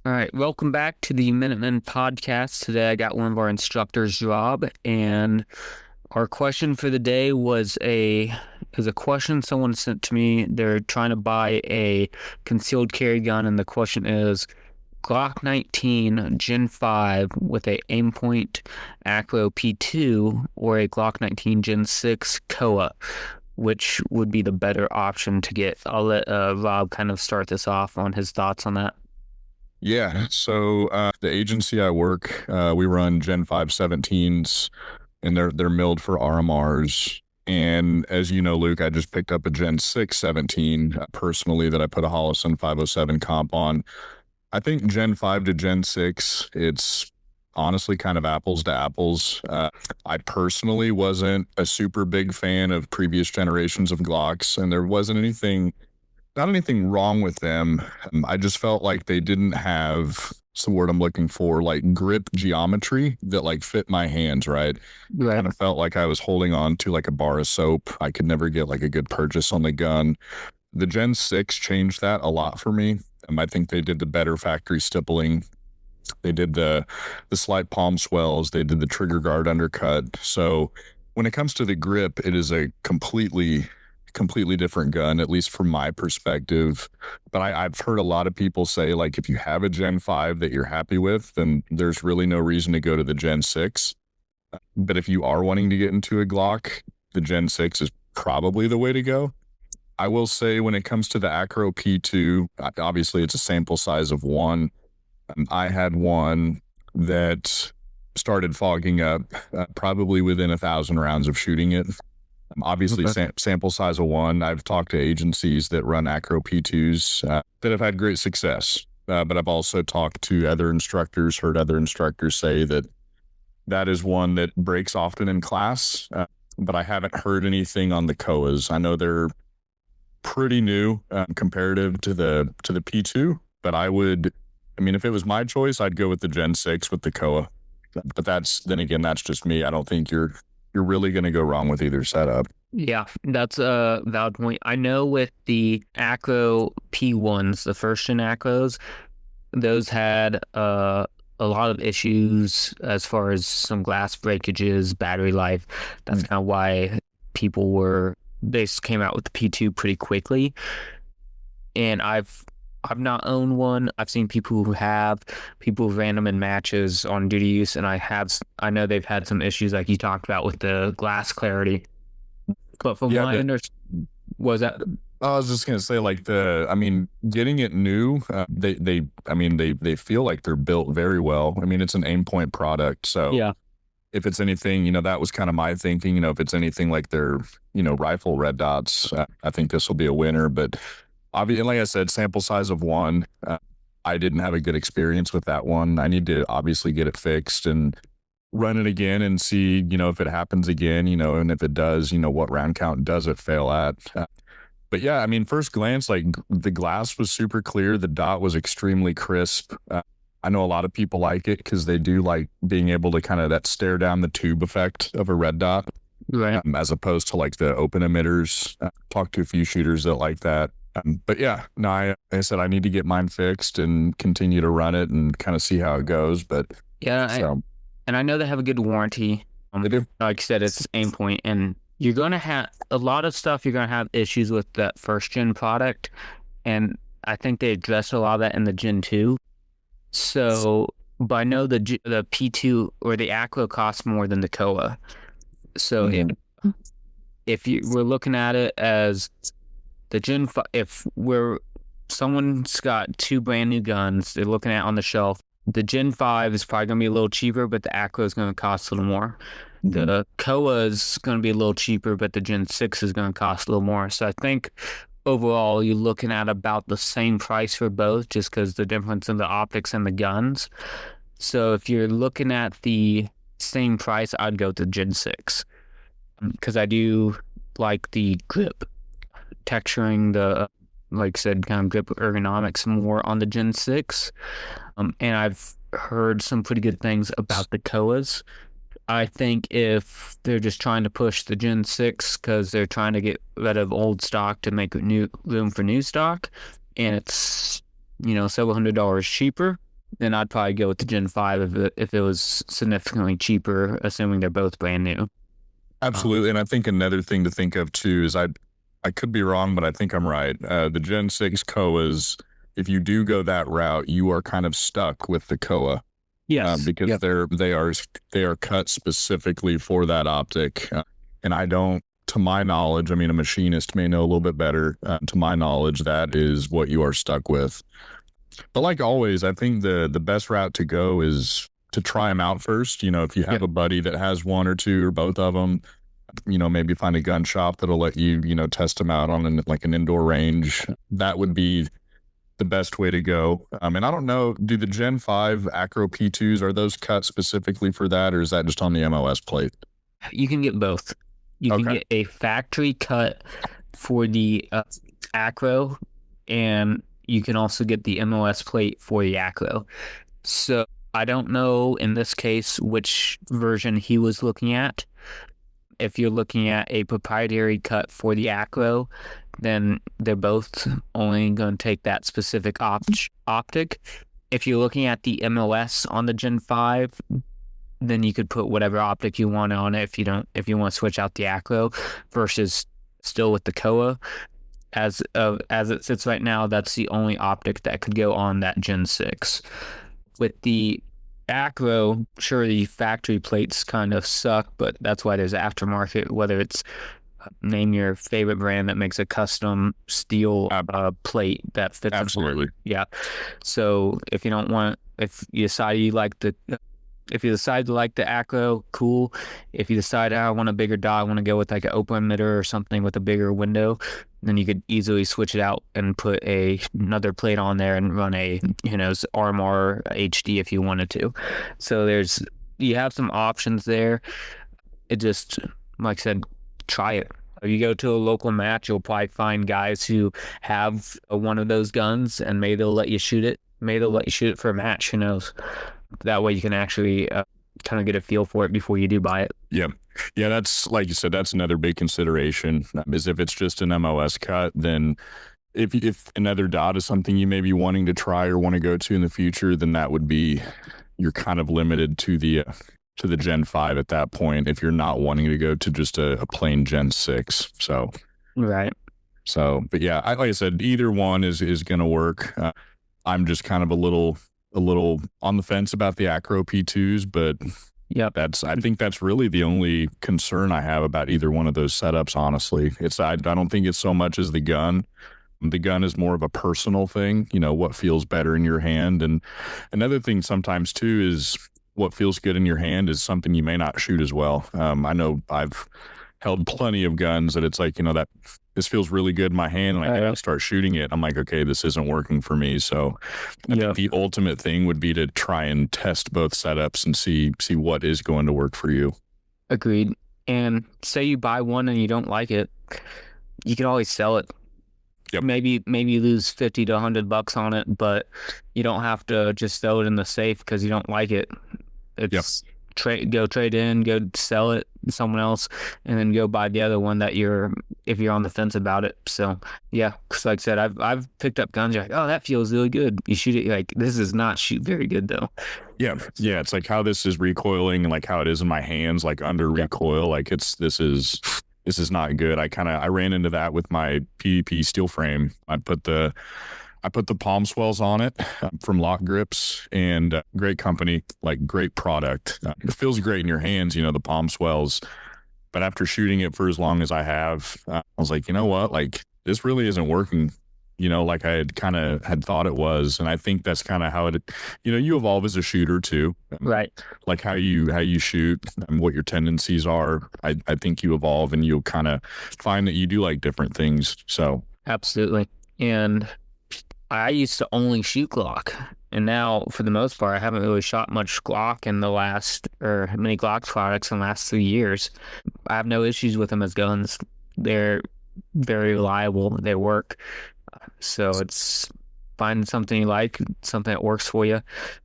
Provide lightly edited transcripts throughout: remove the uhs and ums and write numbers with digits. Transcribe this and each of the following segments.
All right, welcome back to the Minutemen podcast. Today I got one of our instructors, Rob, and our question for the day was a question someone sent to me. They're trying to buy a concealed carry gun, and the question is Glock 19 Gen 5 with a Aimpoint Acro P2 or a Glock 19 Gen 6 KOA. Which would be the better option to get? I'll let Rob kind of start this off on his thoughts on that. Yeah. So the agency I work, we run Gen 5 17s, and they're milled for RMRs. And as you know, Luke, I just picked up a Gen 6 17 personally that I put a Holosun 507 comp on. I think Gen 5 to Gen 6, it's honestly kind of apples to apples. I personally wasn't a super big fan of previous generations of Glocks, and there wasn't not anything wrong with them. I just felt like they didn't have, what's the word I'm looking for, like grip geometry that like fit my hands, right? Right. Kind of felt like I was holding on to like a bar of soap. I could never get like a good purchase on the gun. The Gen 6 changed that a lot for me. I think they did the better factory stippling. They did the slight palm swells. They did the trigger guard undercut. So when it comes to the grip, it is a completely different gun, at least from my perspective. But I've heard a lot of people say, like, if you have a Gen 5 that you're happy with, then there's really no reason to go to the Gen 6. But if you are wanting to get into a Glock, the Gen 6 is probably the way to go. I will say when it comes to the Acro P2, obviously it's a sample size of one. I had one that started fogging up probably within 1,000 rounds of shooting it. Obviously, Okay. sample size of one. I've talked to agencies that run Acro P2s that have had great success. But I've also talked to other instructors, heard other instructors say that that is one that breaks often in class. But I haven't heard anything on the KOAs. I know they're pretty new comparative to the P2, but I mean, if it was my choice, I'd go with the Gen 6 with the KOA. But then again, that's just me. I don't think you're really going to go wrong with either setup. Yeah, that's a valid point. I know with the Acro P1s, the first gen Acros, those had a lot of issues as far as some glass breakages, battery life. That's kind of why they came out with the P2 pretty quickly. And I've not owned one. I've seen people who have, people who've ran them in matches on duty use, and I know they've had some issues like you talked about with the glass clarity. But from Yeah, my understanding, was that I was just gonna say, like I mean, getting it new, they feel like they're built very well. I mean, it's an Aimpoint product, so yeah, if it's anything, that was kind of my thinking. If it's anything like their, rifle red dots, I think this will be a winner. But obviously, like I said, sample size of one. I didn't have a good experience with that one. I need to obviously get it fixed and run it again and see, if it happens again, and if it does, what round count does it fail at? But yeah, I mean, first glance, like the glass was super clear. The dot was extremely crisp. I know a lot of people like it because they do like being able to kind of that stare down the tube effect of a red dot, right. as opposed to like the open emitters. Talked to a few shooters that like that. But yeah, no, like I said, I need to get mine fixed and continue to run it and kind of see how it goes. But Yeah, so and I know they have a good warranty. they do. Like I said, it's Aimpoint, and you're gonna have a lot of stuff. You're gonna have issues with that first gen product, and I think they addressed a lot of that in the Gen 2. So, but I know the P2 or the Acro costs more than the KOA. So if you we're looking at it as the Gen 5, if someone's got two brand new guns they're looking at on the shelf, the Gen 5 is probably gonna be a little cheaper, but the Acro is gonna cost a little more. The KOA is gonna be a little cheaper, but the Gen 6 is gonna cost a little more. So I think overall you're looking at about the same price for both, just because the difference in the optics and the guns. So if you're looking at the same price, I'd go to Gen 6 because I do like the grip texturing, the like I said, kind of grip ergonomics more on the Gen 6. And I've heard some pretty good things about the KOAs. I think if they're just trying to push the Gen 6 because they're trying to get rid of old stock to make new room for new stock, and it's, several $100s cheaper, then I'd probably go with the Gen 5 if it was significantly cheaper, assuming they're both brand new. Absolutely. And I think another thing to think of too is I could be wrong, but I think I'm right. The Gen 6 Koas, if you do go that route, you are kind of stuck with the Koa. Yes. Because Yep. they are cut specifically for that optic. And I don't, to my knowledge, I mean, a machinist may know a little bit better. To my knowledge, that is what you are stuck with. But like always, I think the best route to go is to try them out first. If you have Yep. a buddy that has one or two or both of them, maybe find a gun shop that'll let you, test them out on like an indoor range. That would be the best way to go. And I don't know, do the Gen 5 Acro P2s, are those cut specifically for that, or is that just on the MOS plate? You can get both. You can Okay. get a factory cut for the Acro, and you can also get the MOS plate for the Acro. So I don't know in this case which version he was looking at. If you're looking at a proprietary cut for the Acro, then they're both only going to take that specific optic. If you're looking at the MOS on the Gen 5, then you could put whatever optic you want on it if you want to switch out the Acro versus still with the Koa. As it sits right now, that's the only optic that could go on that Gen 6. With the Acro, sure, the factory plates kind of suck, but that's why there's aftermarket, whether it's name your favorite brand that makes a custom steel plate that fits. Absolutely. Yeah. So if you decide you like the if you decide to like the Acro, cool. If you decide I want a bigger dot, I want to go with like an open emitter or something with a bigger window, then you could easily switch it out and put another plate on there and run a RMR HD if you wanted to. So you have some options there. It just, like I said, try it. If you go to a local match, you'll probably find guys who have one of those guns, and maybe they'll let you shoot it. Maybe they'll let you shoot it for a match. Who knows? That way you can actually kind of get a feel for it before you do buy it. Yeah. Yeah, that's like you said, that's another big consideration. Is if it's just an MOS cut, then if another dot is something you may be wanting to try or want to go to in the future, then that would be, you're kind of limited to the Gen 5 at that point if you're not wanting to go to just a plain Gen 6. So Right. but yeah, like I said, either one is going to work. I'm just kind of a little on the fence about the Acro P2s, but Yep. I think that's really the only concern I have about either one of those setups. Honestly, I don't think it's so much as the gun. The gun is more of a personal thing, what feels better in your hand. And another thing sometimes too is what feels good in your hand is something you may not shoot as well. I know I've held plenty of guns that it's like, that this feels really good in my hand, and I start shooting it, I'm like, okay, this isn't working for me. So I think the ultimate thing would be to try and test both setups and see what is going to work for you. Agreed. And say you buy one and you don't like it, you can always sell it. Yep. Maybe you lose $50 to $100 on it, but you don't have to just throw it in the safe because you don't like it. It's go trade in, go sell it to someone else, and then go buy the other one if you're on the fence about it. So yeah, because like I said, I've picked up guns. You're like, oh, that feels really good. You shoot it, you're like, this does not shoot very good though. Yeah. It's like how this is recoiling and like how it is in my hands, like under recoil. Like this is not good. I ran into that with my PvP steel frame. I put the palm swells on it from Lock Grips, and great company, like great product. It feels great in your hands, the palm swells. But after shooting it for as long as I have, I was like, you know what? Like this really isn't working, like I had thought it was. And I think that's kind of how it, you evolve as a shooter too. Right. Like how you shoot and what your tendencies are. I think you evolve and you'll kind of find that you do like different things. So absolutely. And I used to only shoot Glock, and now for the most part, I haven't really shot much Glock or many Glock products in the last 3 years. I have no issues with them as guns. They're very reliable. They work. So it's find something you like, something that works for you.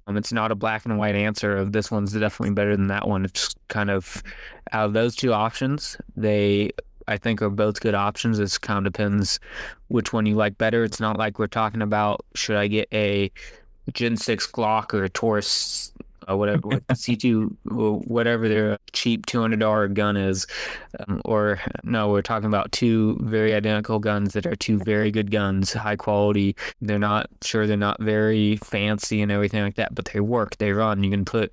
It's not a black and white answer of this one's definitely better than that one. It's kind of out of those two options, I think are both good options. It kind of depends which one you like better. It's not like we're talking about should I get a Gen 6 Glock or Taurus, whatever, what C2, whatever their cheap $200 gun is. Or no, we're talking about two very identical guns that are two very good guns, high quality. They're not very fancy and everything like that, but they work, they run. You can put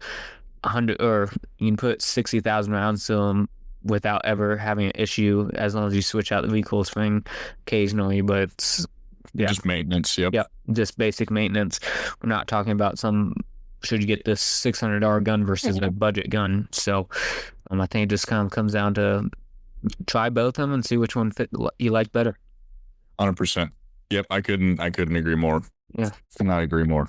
100 or you can put 60,000 rounds to them without ever having an issue as long as you switch out the recoil spring occasionally. But it's, yeah, Just maintenance. Yep. yeah, just basic maintenance. We're not talking about should you get this $600 gun versus a budget gun. So I think it just kind of comes down to try both of them and see which one you like better. 100%. Yep. I couldn't agree more. Yeah. Could not agree more.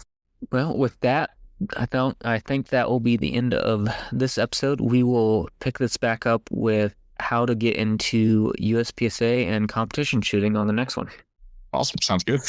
Well, with that, I think that will be the end of this episode. We will pick this back up with how to get into USPSA and competition shooting on the next one. Awesome. Sounds good.